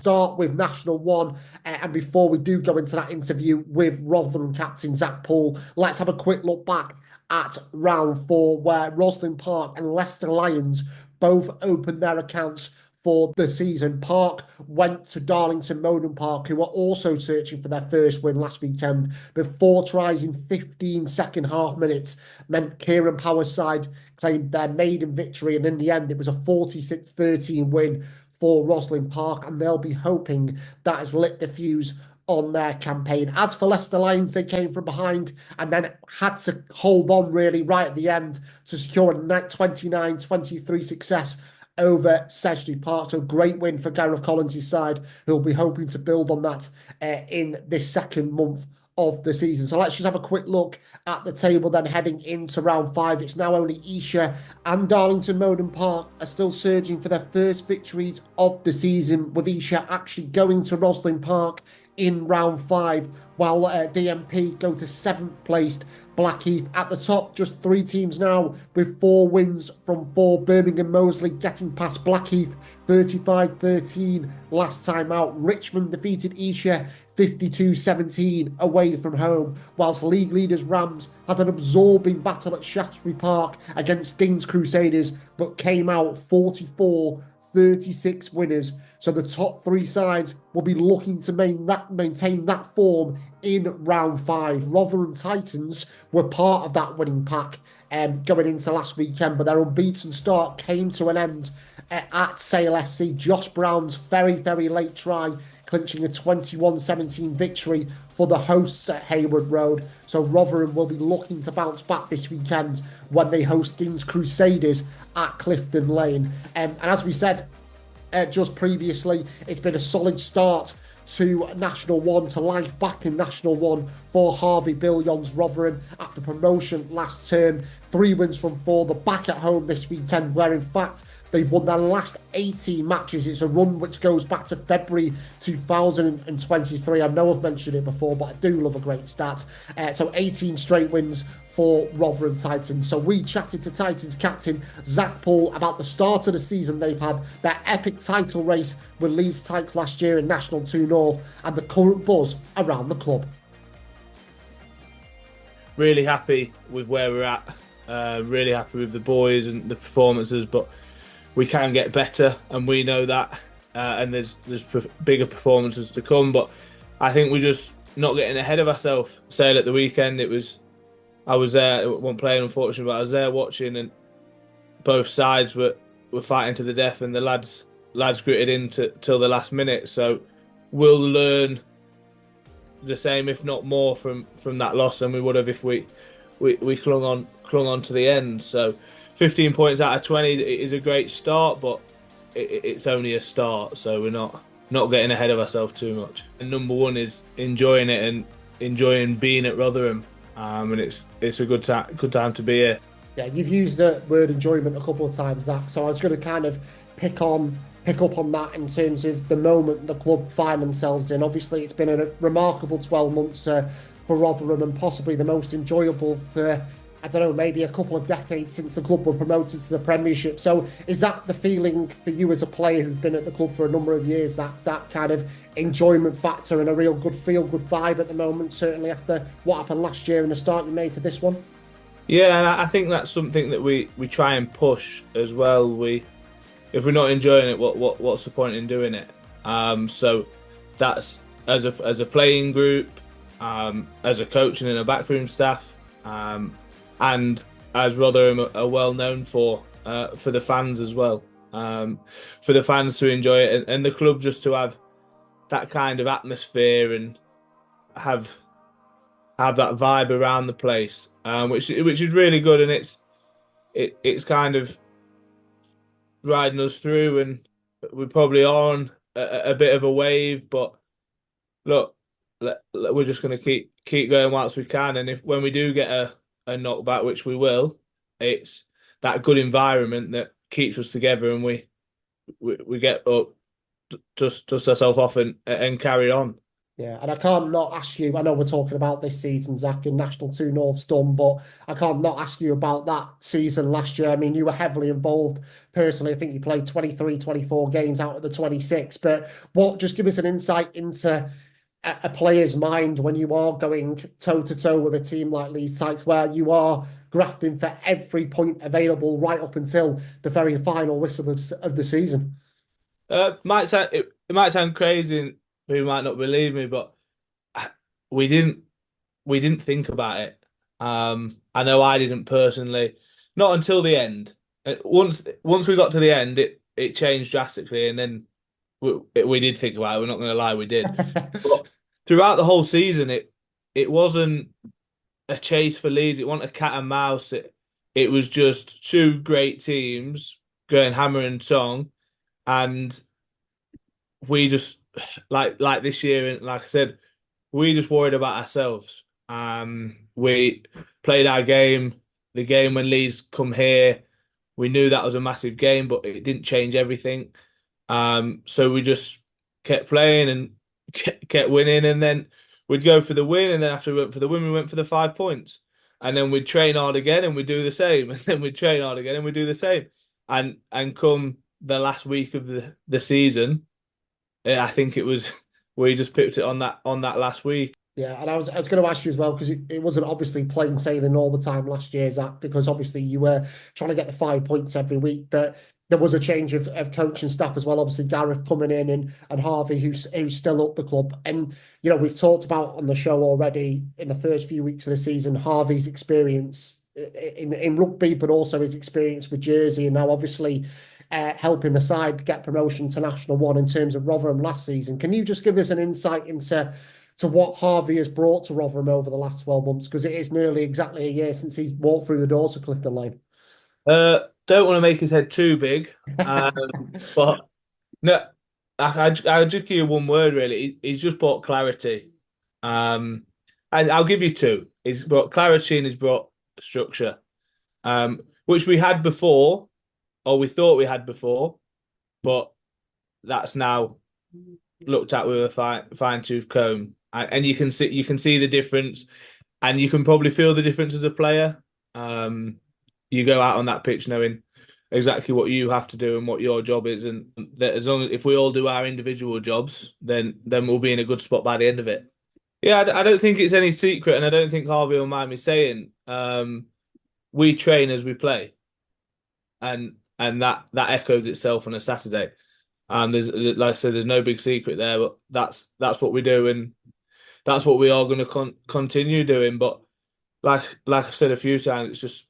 start with National One. And before we do go into that interview with Rotherham captain Zak Poole, let's have a quick look back at round four, where Roslyn Park and Leicester Lions both opened their accounts for the season. Park went to Darlington Moden Park, who were also searching for their first win last weekend, with 4 tries in 15 second half minutes meant Kieran Power's side claimed their maiden victory, and in the end it was a 46-13 win for Roslyn Park, and they'll be hoping that has lit the fuse on their campaign. As for Leicester Lions, they came from behind and then had to hold on really right at the end to secure a 29-23 success over Sedgley Park. So great win for Gareth Collins' side, who'll be hoping to build on that in this second month of the season. So let's just have a quick look at the table then heading into round five. It's now only Esher and Darlington Moden Park are still surging for their first victories of the season, with Esher actually going to Roslyn Park in round five, while DMP go to 7th placed Blackheath. At the top, just 3 teams now with 4 wins from 4. Birmingham Moseley getting past Blackheath 35-13 last time out. Richmond defeated Esher 52-17 away from home, whilst league leaders Rams had an absorbing battle at Shaftesbury Park against Dings Crusaders, but came out 44-36 winners. So the top 3 sides will be looking to maintain that form in round 5. Rotherham Titans were part of that winning pack going into last weekend, but their unbeaten start came to an end at Sale FC. Josh Brown's very, very late try clinching a 21-17 victory for the hosts at Hayward Road. So Rotherham will be looking to bounce back this weekend when they host Dings Crusaders at Clifton Lane. And as we said just previously, it's been a solid start to National One, to life back in National One for Harvey Billions Rotherham after promotion last term. 3 wins from 4. They're back at home this weekend, where in fact they've won their last 18 matches. It's a run which goes back to February 2023. I know I've mentioned it before, but I do love a great stat. So 18 straight wins for Rotherham Titans. So we chatted to Titans captain Zak Poole about the start of the season they've had, their epic title race with Leeds Titans last year in National 2 North, and the current buzz around the club. Really happy with where we're at. Really happy with the boys and the performances, but we can get better, and we know that. And there's bigger performances to come, but I think we're just not getting ahead of ourselves. Sale at the weekend, I was there, I wasn't playing unfortunately, but I was there watching, and both sides were fighting to the death, and the lads gritted in till the last minute. So we'll learn the same, if not more, from that loss than we would have if we clung on to the end. So 15 points out of 20 is a great start, but it's only a start, so we're not getting ahead of ourselves too much. And number one is enjoying it and enjoying being at Rotherham. And it's a good time to be here. Yeah, you've used the word enjoyment a couple of times, Zach. So I was going to kind of pick up on that in terms of the moment the club find themselves in. Obviously, it's been a remarkable 12 months for Rotherham, and possibly the most enjoyable for, I don't know, maybe a couple of decades since the club were promoted to the Premiership. So is that the feeling for you as a player who's been at the club for a number of years, that kind of enjoyment factor and a real good feel-good vibe at the moment, certainly after what happened last year and the start you made to this one? Yeah, and I think that's something that we try and push as well. If we're not enjoying it, what's the point in doing it? So that's as a playing group, as a coach and in a backroom staff, and as Rotherham are well known for the fans as well, for the fans to enjoy it, and the club just to have that kind of atmosphere and have that vibe around the place, which is really good, and it's kind of riding us through, and we probably are on a bit of a wave, but look, we're just going to keep going whilst we can, and when we do get a knockback, which we will, it's that good environment that keeps us together, and we get up, dust ourselves off and carry on. Yeah, and I can't not ask you. I know we're talking about this season, Zach, and National 2 North's done, but I can't not ask you about that season last year. I mean, you were heavily involved personally. I think you played 23, 24 games out of the 26. But what, just give us an insight into a player's mind when you are going toe to toe with a team like Leeds Titans, where you are grafting for every point available right up until the very final whistle of the season. It might sound crazy and people might not believe me, but we didn't we didn't think about it. I know I didn't personally, not until the end. Once we got to the end, it changed drastically, and then we did think about it. We're not going to lie, we did. But throughout the whole season, it wasn't a chase for Leeds. It wasn't a cat and mouse. It was just two great teams going hammer and tong, and we just like this year, and like I said, we just worried about ourselves. We played our game, the game when Leeds come here. We knew that was a massive game, but it didn't change everything. So we just kept playing and kept winning, and then we'd go for the win, and then after we went for the win, we went for the 5 points, and then we'd train hard again, and we'd do the same, and then we'd train hard again, and we'd do the same, and come the last week of the season, I think it was we just picked it on that last week. Yeah, and I was going to ask you as well because it wasn't obviously plain sailing all the time last year, Zach, because obviously you were trying to get the 5 points every week, but there was a change of coaching staff as well. Obviously, Gareth coming in and Harvey, who's still up the club, and we've talked about on the show already in the first few weeks of the season Harvey's experience in rugby, but also his experience with Jersey, and now obviously. Helping the side get promotion to National One in terms of Rotherham last season. Can you just give us an insight into what Harvey has brought to Rotherham over the last 12 months? Because it is nearly exactly a year since he walked through the doors of Clifton Lane. Don't want to make his head too big, but no, I'll just give you one word really. He's just brought clarity. Um, I'll give you two. He's brought clarity and he's brought structure, which we had before, or we thought we had before, but that's now looked at with a fine tooth comb, and you can see the difference, and you can probably feel the difference as a player. You go out on that pitch knowing exactly what you have to do and what your job is, and that as long as if we all do our individual jobs, then we'll be in a good spot by the end of it. Yeah, I don't think it's any secret, and I don't think Harvey will mind me saying we train as we play, and that echoes itself on a Saturday. There's like I said, there's no big secret there, but that's what we do, and that's what we are going to continue doing. But like I've said a few times, it's just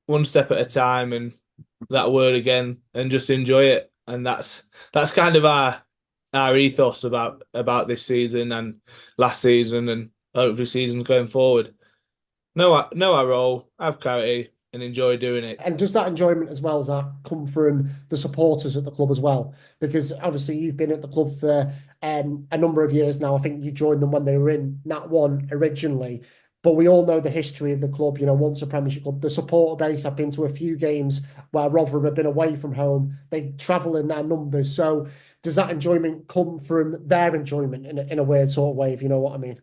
one step at a time, and that word again, and just enjoy it. And that's kind of our ethos about this season and last season, and hopefully seasons going forward. Know our role, have clarity, and enjoy doing it. And does that enjoyment as well as that come from the supporters at the club as well? Because obviously you've been at the club for a number of years now. I think you joined them when they were in Nat One originally. But we all know the history of the club, once a Premiership club. The supporter base, I've been to a few games where Rotherham have been away from home. They travel in their numbers. So does that enjoyment come from their enjoyment in a weird sort of way, if you know what I mean?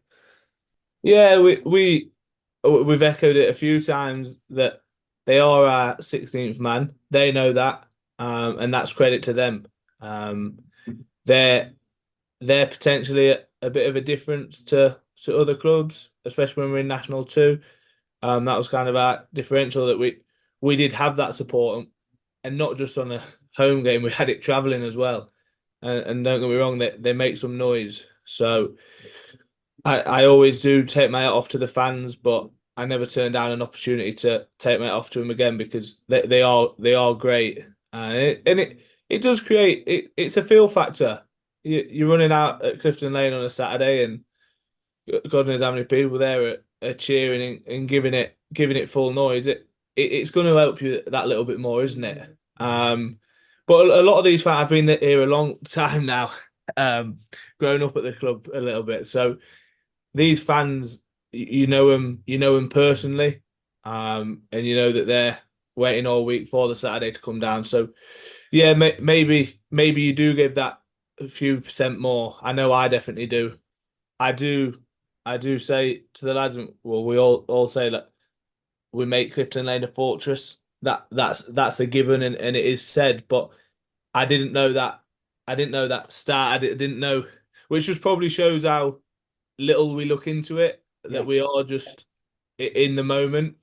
Yeah, we've echoed it a few times that they are our 16th man. They know that, and that's credit to them. They're they're potentially a bit of a difference to other clubs, especially when we're in National Two. That was kind of our differential that we did have that support, and not just on a home game. We had it travelling as well. And don't get me wrong, they make some noise. So I always do take my hat off to the fans, but I never turn down an opportunity to take my hat off to them again because they are great, it does create it's a feel factor. You're running out at Clifton Lane on a Saturday, and God knows how many people there are cheering and giving it full noise. It's going to help you that little bit more, isn't it? But a lot of these fans have been here a long time now, growing up at the club a little bit, so these fans, you know them personally, and you know that they're waiting all week for the Saturday to come down. So yeah, maybe you do give that a few percent more. I know I definitely do. I do, I do say to the lads, well, we all say that we make Clifton Lane a fortress. That's a given, and it is said. But I didn't know that. I didn't know that start. Didn't know, which just probably shows how little we look into it. Yeah. That we are just in the moment,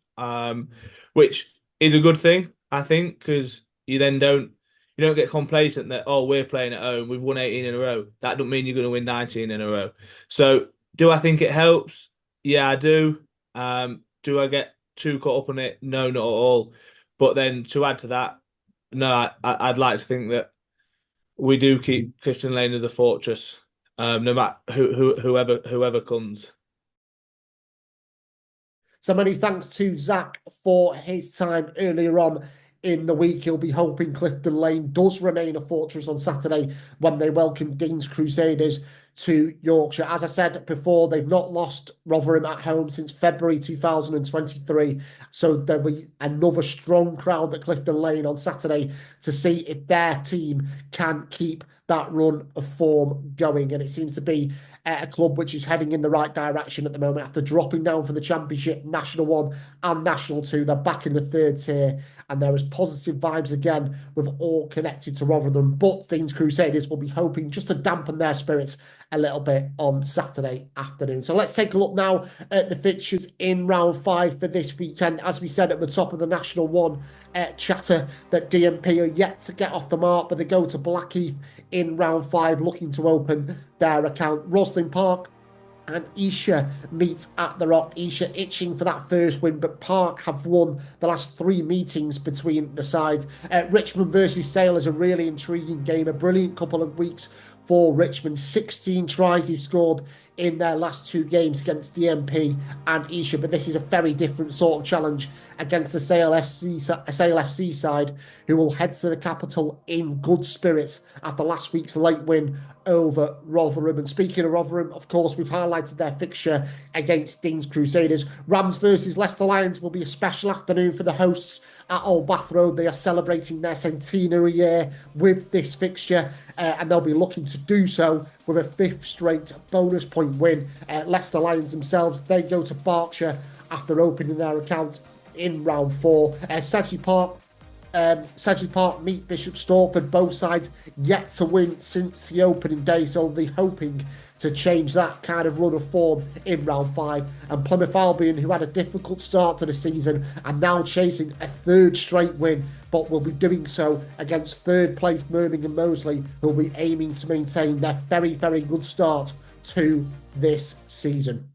which is a good thing, I think, because you don't get complacent that, oh, we're playing at home, we've won 18 in a row. That doesn't mean you're going to win 19 in a row. So, do I think it helps? Yeah, I do. Do I get too caught up on it? No, not at all. But then to add to that, no, I'd like to think that we do keep Clifton Lane as a fortress, no matter whoever comes. So many thanks to Zak for his time earlier on in the week. He'll be hoping Clifton Lane does remain a fortress on Saturday when they welcome Dean's Crusaders to Yorkshire. As I said before, they've not lost Rotherham at home since February 2023. So there'll be another strong crowd at Clifton Lane on Saturday to see if their team can keep that run of form going. And it seems to be a club which is heading in the right direction at the moment after dropping down for the Championship, National 1 and National 2. They're back in the third tier and there is positive vibes again with all connected to Rotherham. But Dean's Crusaders will be hoping just to dampen their spirits a little bit on Saturday afternoon. So let's take a look now at the fixtures in round 5 for this weekend. As we said at the top of the National 1 chatter, that DMP are yet to get off the mark, but they go to Blackheath in round 5 looking to open their account. Rosslyn Park and Esher meet at the Rock. Esher itching for that first win, but Park have won the last 3 meetings between the sides. Richmond versus Sale is a really intriguing game, a brilliant couple of weeks for Richmond. 16 tries they've scored in their last 2 games against DMP and Esher, but this is a very different sort of challenge against the Sale FC side, who will head to the capital in good spirits after last week's late win over Rotherham. And speaking of Rotherham, of course, we've highlighted their fixture against Dean's Crusaders. Rams versus Leicester Lions will be a special afternoon for the hosts at Old Bath Road. They are celebrating their centenary year with this fixture, and they'll be looking to do so with a 5th straight bonus point win. Leicester Lions themselves, they go to Berkshire after opening their account in round 4. Sedgley Park meet Bishop Stortford. Both sides yet to win since the opening day, so they'll be hoping to change that kind of run of form in round 5. And Plymouth Albion, who had a difficult start to the season, are now chasing a 3rd straight win, but will be doing so against 3rd place Birmingham Moseley, who will be aiming to maintain their very, very good start to this season.